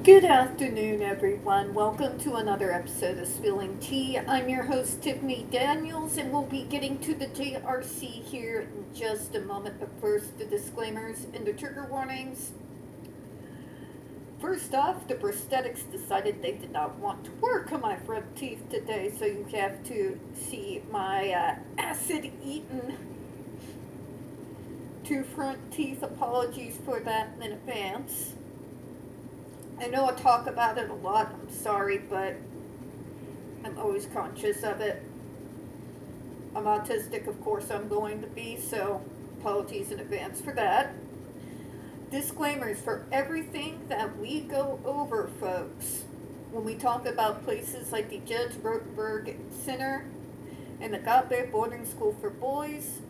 Good afternoon, everyone. Welcome to another episode of Spilling Tea. I'm your host, Tiffany Daniels, and we'll be getting to the JRC here in just a moment. But first, the disclaimers and the trigger warnings. First off, the prosthetics decided they did not want to work on my front teeth today, so you have to see my acid-eaten two front teeth. Apologies for that in advance. I know I talk about it a lot, I'm sorry, but I'm always conscious of it. I'm autistic, of course I'm going to be, so apologies in advance for that. Disclaimers for everything that we go over, folks. When we talk about places like the Judge Rotenberg Center and the Agape Boarding School for Boys,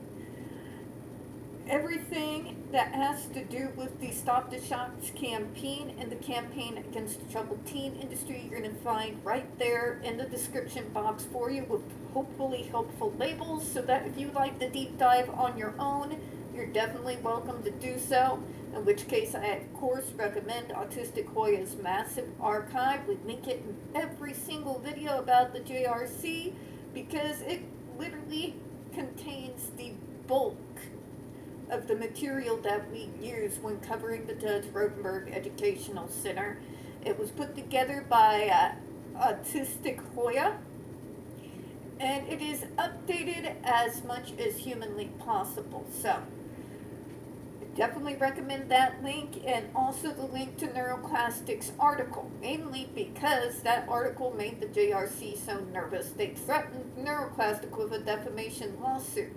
everything that has to do with the Stop the Shots campaign and the campaign against the troubled teen industry, you're going to find right there in the description box for you with hopefully helpful labels, so that if you like the deep dive on your own, you're definitely welcome to do so. In which case, I of course recommend Autistic Hoya's massive archive. We link it in every single video about the JRC because it literally contains the bulk of the material that we use when covering the Judge Rotenberg Educational Center. It was put together by Autistic Hoya, and it is updated as much as humanly possible. So, I definitely recommend that link, and also the link to Neuroclastic's article, mainly because that article made the JRC so nervous. They threatened Neuroclastic with a defamation lawsuit.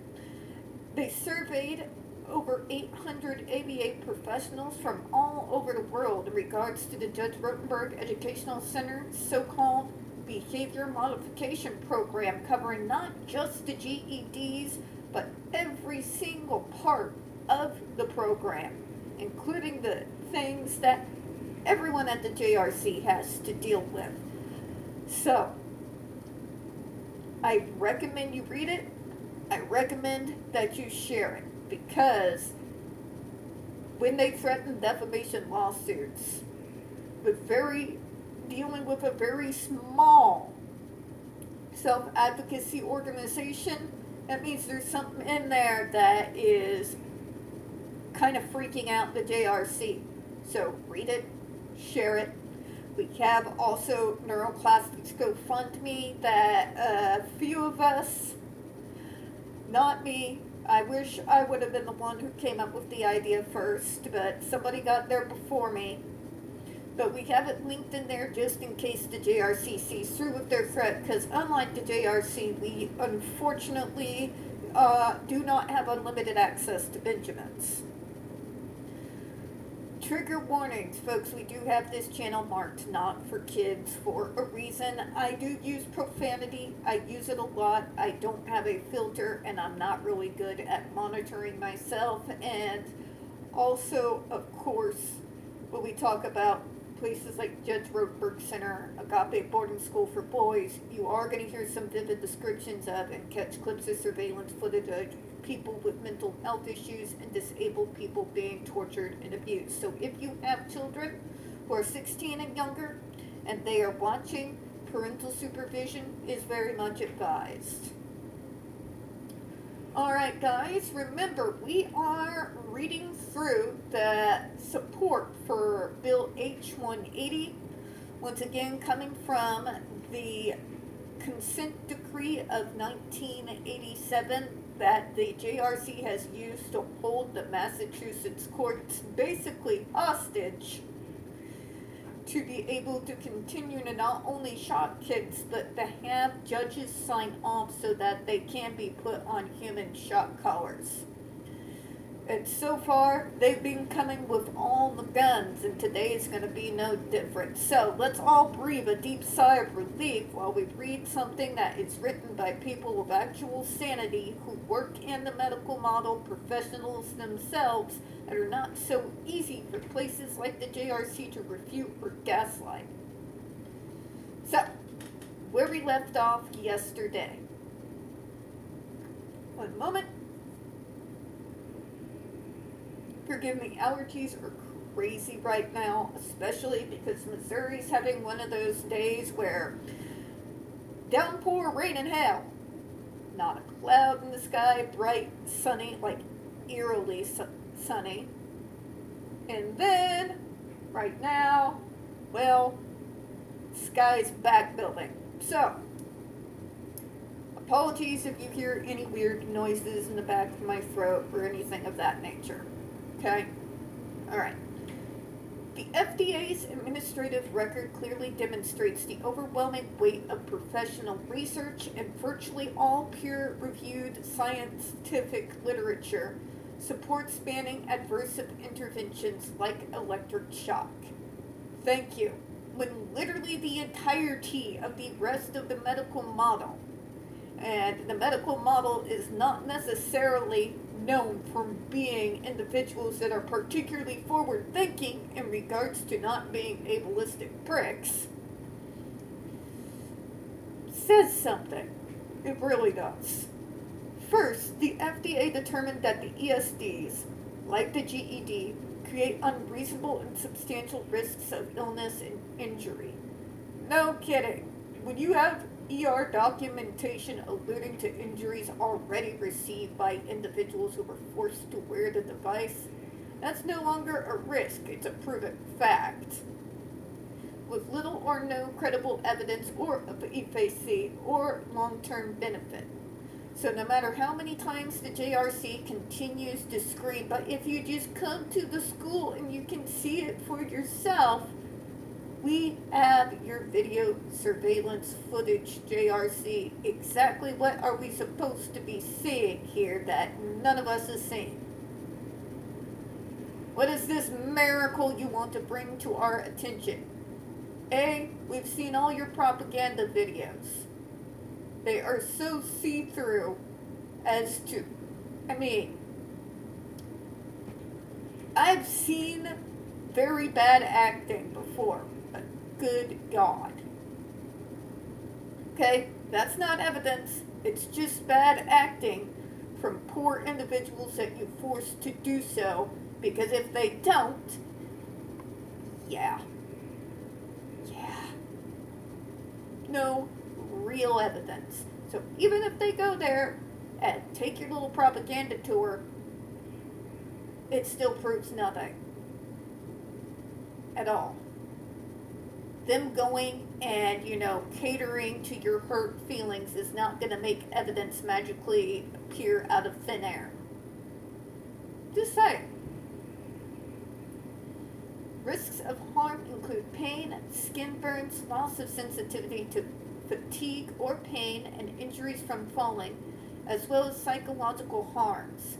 They surveyed over 800 ABA professionals from all over the world in regards to the Judge Rotenberg Educational Center's so-called behavior modification program, covering not just the GEDs, but every single part of the program, including the things that everyone at the JRC has to deal with. So, I recommend you read it. I recommend that you share it. Because when they threaten defamation lawsuits with dealing with a very small self-advocacy organization, that means there's something in there that is kind of freaking out the JRC. So read it, share it. We have also Neuroclastic's GoFundMe that a few of us, not me, I wish I would have been the one who came up with the idea first, but somebody got there before me. But we have it linked in there just in case the JRC sees through with their threat, because unlike the JRC, we unfortunately do not have unlimited access to Benjamins. Trigger warnings, folks. We do have this channel marked not for kids for a reason. I do use profanity. I use it a lot. I don't have a filter, and I'm not really good at monitoring myself. And also, of course, when we talk about places like Judge Rotenberg Center, Agape Boarding School for Boys, you are going to hear some vivid descriptions of and catch clips of surveillance footage of people with mental health issues and disabled people being tortured and abused. So if you have children who are 16 and younger and they are watching, parental supervision is very much advised. Alright guys, remember we are reading through the support for Bill H.180, once again coming from the consent decree of 1987 that the JRC has used to hold the Massachusetts courts basically hostage to be able to continue to not only shock kids, but to have judges sign off so that they can be put on human shock collars. And so far, they've been coming with all the guns, and today is going to be no different. So let's all breathe a deep sigh of relief while we read something that is written by people with actual sanity who work in the medical model, professionals themselves, that are not so easy for places like the JRC to refute or gaslight. So, where we left off yesterday. One moment. Forgive me, allergies are crazy right now, especially because Missouri's having one of those days where downpour, rain, and hail. Not a cloud in the sky, bright, sunny, like eerily sunny. And then, right now, well, sky's back building. So, apologies if you hear any weird noises in the back of my throat or anything of that nature. Okay? Alright. The FDA's administrative record clearly demonstrates the overwhelming weight of professional research and virtually all peer-reviewed scientific literature supports banning aversive interventions like electric shock. Thank you. When literally the entirety of the rest of the medical model, and the medical model is not necessarily known for being individuals that are particularly forward-thinking in regards to not being ableistic pricks, says something. It really does. First, the FDA determined that the ESDs, like the GED, create unreasonable and substantial risks of illness and injury. No kidding. When you have ER documentation alluding to injuries already received by individuals who were forced to wear the device, that's no longer a risk, it's a proven fact. With little or no credible evidence or efficacy or long-term benefit. So no matter how many times the JRC continues to scream, but if you just come to the school and you can see it for yourself, we have your video surveillance footage, JRC. Exactly what are we supposed to be seeing here that none of us is seeing? What is this miracle you want to bring to our attention? A, we've seen all your propaganda videos. They are so see-through as to, I've seen very bad acting before, but good God. Okay, that's not evidence, it's just bad acting from poor individuals that you force to do so, because if they don't, no real evidence. So even if they go there and take your little propaganda tour, it still proves nothing at all. Them going and, catering to your hurt feelings is not going to make evidence magically appear out of thin air. Just saying. Risks of harm include pain, skin burns, loss of sensitivity to fatigue or pain, and injuries from falling, as well as psychological harms.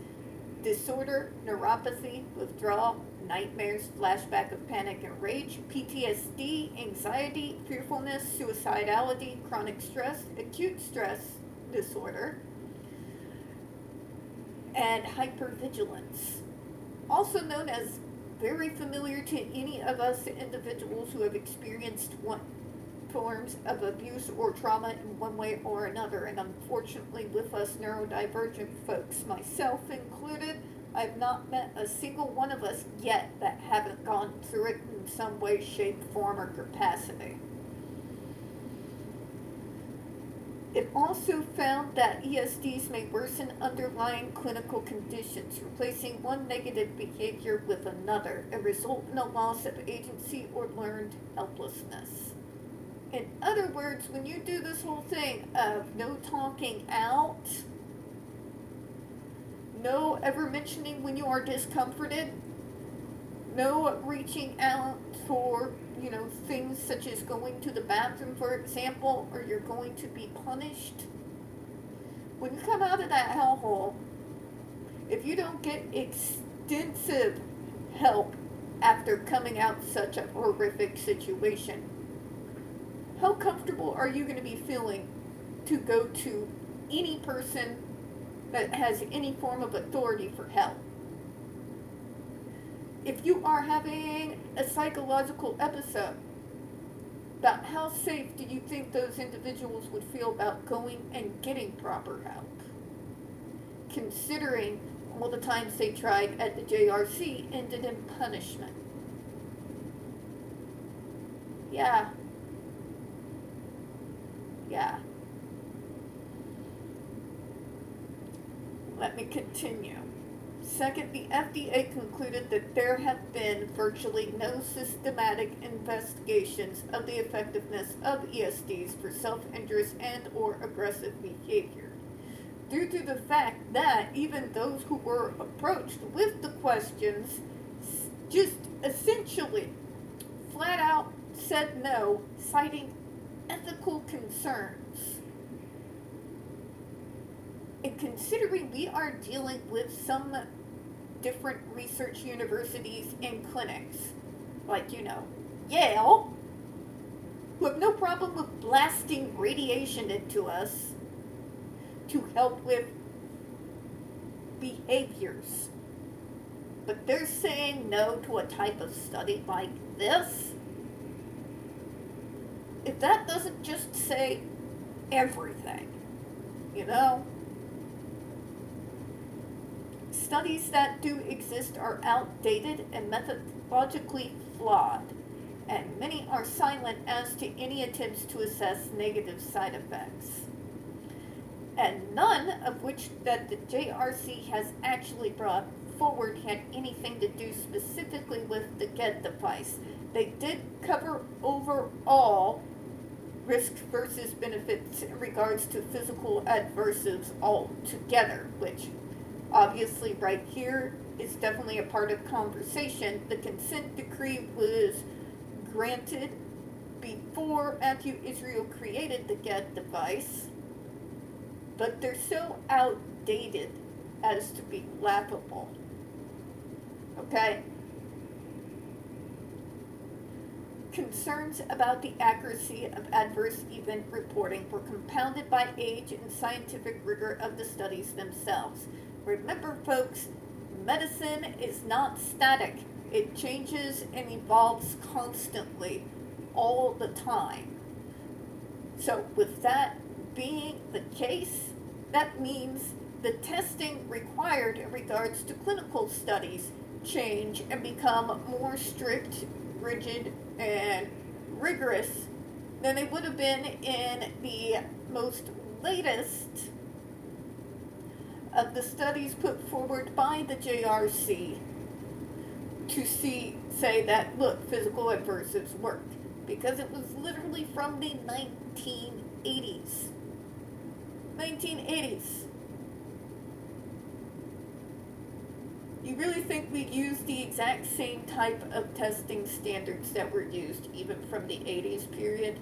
Disorder, neuropathy, withdrawal, nightmares, flashback of panic and rage, PTSD, anxiety, fearfulness, suicidality, chronic stress, acute stress disorder, and hypervigilance. Also known as very familiar to any of us individuals who have experienced forms of abuse or trauma in one way or another, and unfortunately with us neurodivergent folks, myself included, I've not met a single one of us yet that haven't gone through it in some way, shape, form, or capacity. It also found that ESDs may worsen underlying clinical conditions, replacing one negative behavior with another, and result in a loss of agency or learned helplessness. In other words, when you do this whole thing of no talking out, no ever mentioning when you are discomforted, no reaching out for, things such as going to the bathroom, for example, or you're going to be punished. When you come out of that hellhole, if you don't get extensive help after coming out such a horrific situation, how comfortable are you going to be feeling to go to any person that has any form of authority for help? If you are having a psychological episode, about how safe do you think those individuals would feel about going and getting proper help? Considering all the times they tried at the JRC ended in punishment. Yeah. Yeah. Let me continue. Second, the FDA concluded that there have been virtually no systematic investigations of the effectiveness of ESDs for self-injurious and or aggressive behavior, due to the fact that even those who were approached with the questions just essentially flat out said no, citing ethical concerns. And considering we are dealing with some different research universities and clinics, like, Yale, who have no problem with blasting radiation into us to help with behaviors. But they're saying no to a type of study like this. If that doesn't just say everything, you know? Studies that do exist are outdated and methodologically flawed, and many are silent as to any attempts to assess negative side effects. And none of which that the JRC has actually brought forward had anything to do specifically with the GED device. They did cover overall risk versus benefits in regards to physical aversives altogether, which obviously right here is definitely a part of conversation. The consent decree was granted before Matthew Israel created the GED device, but they're so outdated as to be laughable. Okay? Concerns about the accuracy of adverse event reporting were compounded by age and scientific rigor of the studies themselves. Remember, folks, medicine is not static. It changes and evolves constantly, all the time. So with that being the case, that means the testing required in regards to clinical studies change and become more strict, rigid, and rigorous than they would have been in the most latest of the studies put forward by the JRC to say that, look, physical aversives work. Because it was literally from the 1980s. 1980s. You really think we use the exact same type of testing standards that were used even from the 80s period?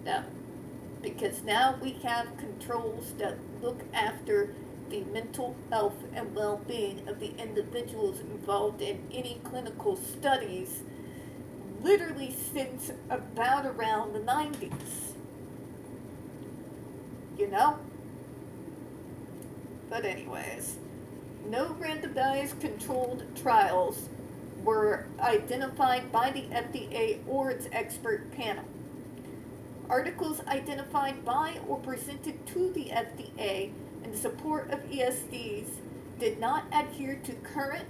No. Because now we have controls that look after the mental health and well-being of the individuals involved in any clinical studies literally since about around the 90s. You know? But anyways, no randomized controlled trials were identified by the FDA or its expert panel. Articles identified by or presented to the FDA in support of ESDs did not adhere to current,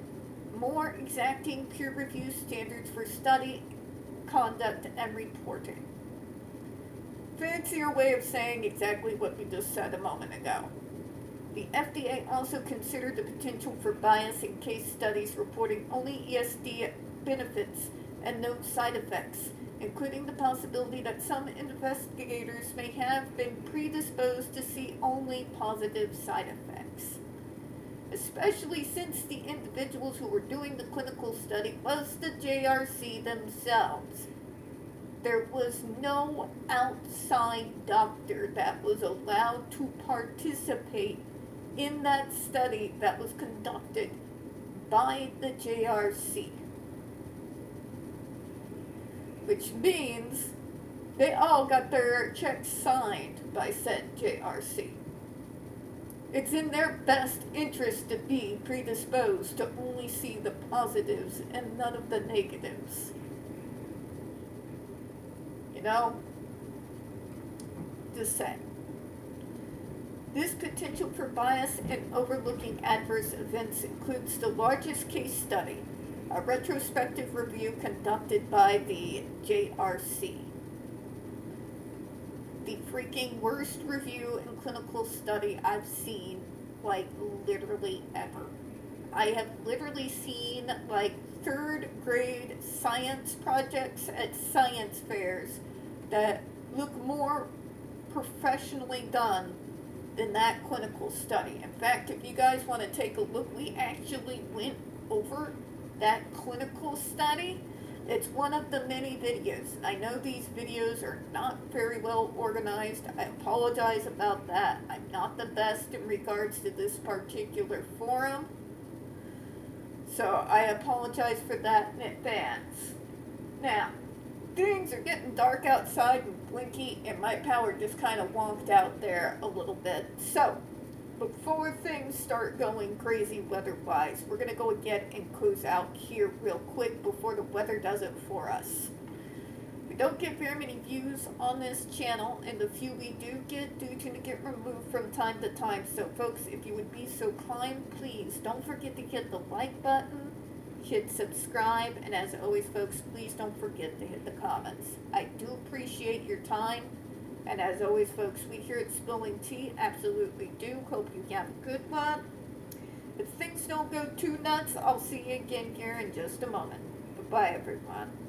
more exacting peer review standards for study conduct and reporting. Fancier way of saying exactly what we just said a moment ago. The FDA also considered the potential for bias in case studies reporting only ESD benefits and no side effects, including the possibility that some investigators may have been predisposed to see only positive side effects. Especially since the individuals who were doing the clinical study was the JRC themselves. There was no outside doctor that was allowed to participate in that study that was conducted by the JRC. Which means they all got their checks signed by said JRC. It's in their best interest to be predisposed to only see the positives and none of the negatives. You know? Just saying. This potential for bias and overlooking adverse events includes the largest case study, A retrospective review conducted by the JRC. The freaking worst review and clinical study I've seen, like, literally ever. I have literally seen, like, third grade science projects at science fairs that look more professionally done than that clinical study. In fact, if you guys want to take a look, we actually went over that clinical study. It's one of the many videos. I know these videos are not very well organized. I apologize about that. I'm not the best in regards to this particular forum. So I apologize for that in advance. Now, things are getting dark outside and blinky, and my power just kind of wonked out there a little bit. So, before things start going crazy weather-wise, we're going to go ahead and close out here real quick before the weather does it for us. We don't get very many views on this channel, and the few we do get do tend to get removed from time to time. So folks, if you would be so kind, please don't forget to hit the like button, hit subscribe, and as always folks, please don't forget to hit the comments. I do appreciate your time. And as always, folks, we here at Spilling Tea absolutely do hope you have a good one. If things don't go too nuts, I'll see you again here in just a moment. Bye-bye, everyone.